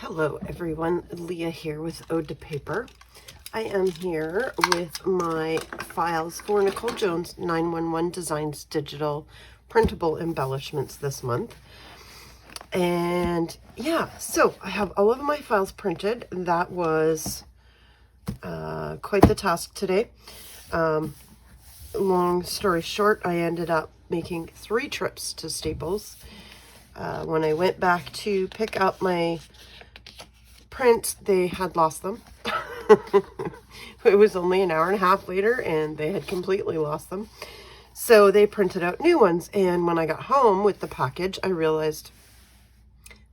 Hello everyone, Leah here with Ode to Paper. I am here with my files for Nicole Jones 911 Designs digital printable embellishments this month. And yeah, so I have all of my files printed. That was quite the task today. Long story short, I ended up making 3 trips to Staples. When I went back to pick up my prints, they had lost them. It was only an hour and a half later and they had completely lost them. So they printed out new ones, and when I got home with the package, I realized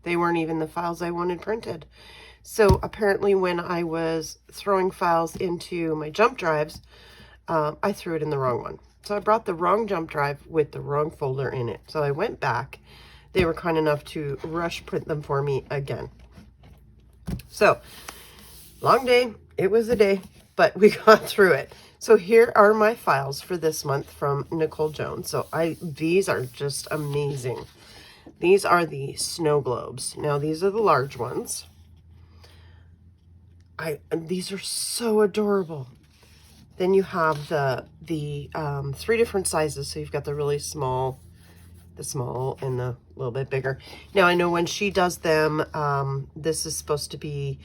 they weren't even the files I wanted printed. So apparently when I was throwing files into my jump drives, I threw it in the wrong one. So I brought the wrong jump drive with the wrong folder in it. So I went back. They were kind enough to rush print them for me again. So, long day, it was a day, but we got through it. So here are my files for this month from Nicole Jones. So these are just amazing. These are the snow globes. Now these are the large ones. These are so adorable. Then you have the 3 different sizes. So you've got the really small, the small, and the little bit bigger. Now I know when she does them, this is supposed to be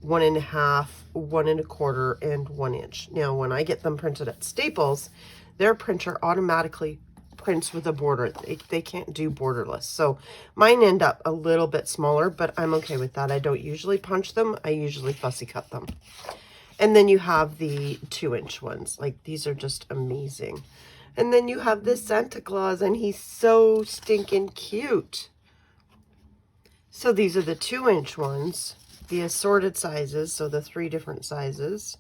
1.5, 1 1/4, and 1 inch. Now when I get them printed at Staples, their printer automatically prints with a border. They can't do borderless. So mine end up a little bit smaller, but I'm okay with that. I don't usually punch them. I usually fussy cut them. And then you have the 2-inch ones. Like, these are just amazing. And then you have this Santa Claus, and he's so stinking cute. So these are the 2-inch ones, the assorted sizes, so the 3 different sizes,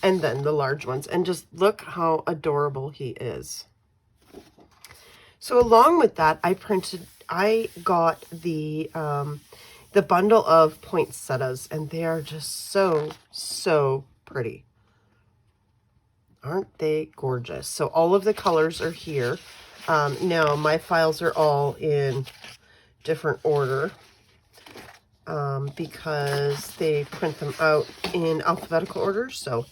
and then the large ones. And just look how adorable he is. So along with that, I got the bundle of poinsettias, and they are just so pretty. Aren't they gorgeous? So all of the colors are here. Now my files are all in different order because they print them out in alphabetical order. So,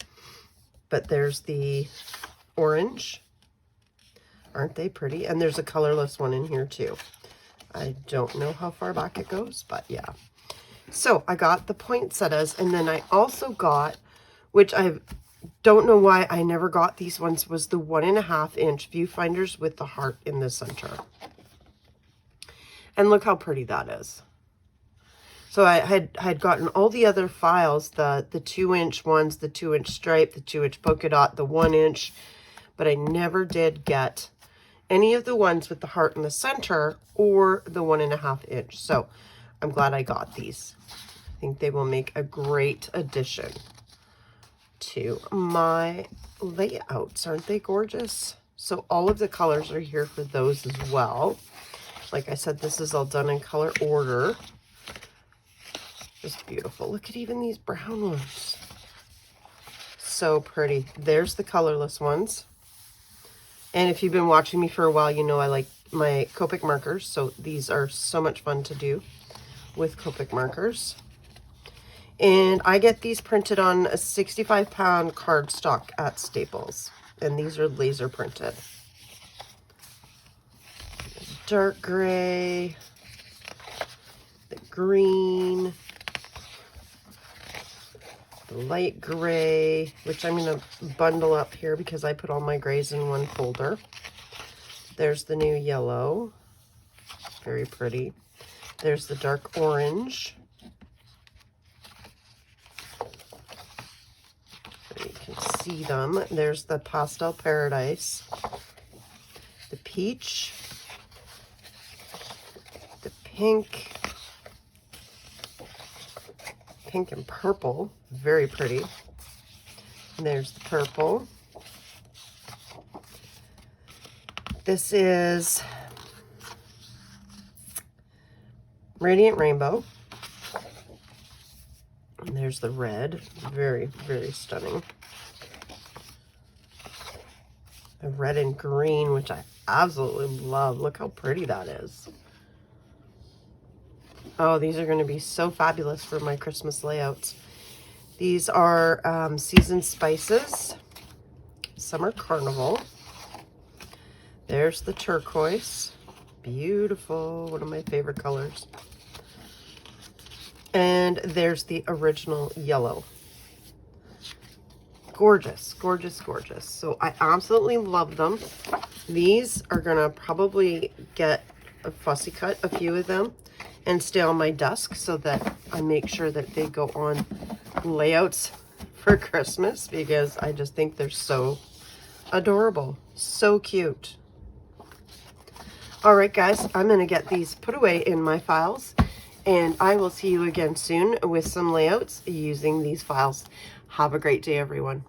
but there's the orange. Aren't they pretty? And there's a colorless one in here too. I don't know how far back it goes, but yeah. So I got the poinsettias, and then I also got, which I don't know why I never got these ones, was the 1.5 inch viewfinders with the heart in the center. And look how pretty that is. So I had gotten all the other files, the 2-inch ones, the 2-inch stripe, the 2-inch polka dot, the 1 inch, but I never did get any of the ones with the heart in the center or the 1.5 inch. So I'm glad I got these. I think they will make a great addition to my layouts. Aren't they gorgeous? So all of the colors are here for those as well. Like I said, this is all done in color order. Just beautiful. Look at even these brown ones. So pretty. There's the colorless ones. And if you've been watching me for a while, you know I like my Copic markers. So these are so much fun to do with Copic markers. And I get these printed on a 65-pound cardstock at Staples. And these are laser printed. Dark gray, the green, the light gray, which I'm going to bundle up here because I put all my grays in one folder. There's the new yellow, very pretty. There's the dark orange. You can see them. There's the pastel paradise, the peach, the pink and purple, very pretty. And there's the purple. This is Radiant Rainbow. And there's the red, very stunning. The red and green, which I absolutely love. Look how pretty that is. Oh, these are going to be so fabulous for my Christmas layouts. These are seasoned spices. Summer Carnival. There's the turquoise. Beautiful. One of my favorite colors. And there's the original yellow. Gorgeous, gorgeous, gorgeous. So I absolutely love them. These are going to probably get a fussy cut, a few of them, and stay on my desk so that I make sure that they go on layouts for Christmas, because I just think they're so adorable. So cute. All right, guys, I'm going to get these put away in my files, and I will see you again soon with some layouts using these files. Have a great day, everyone.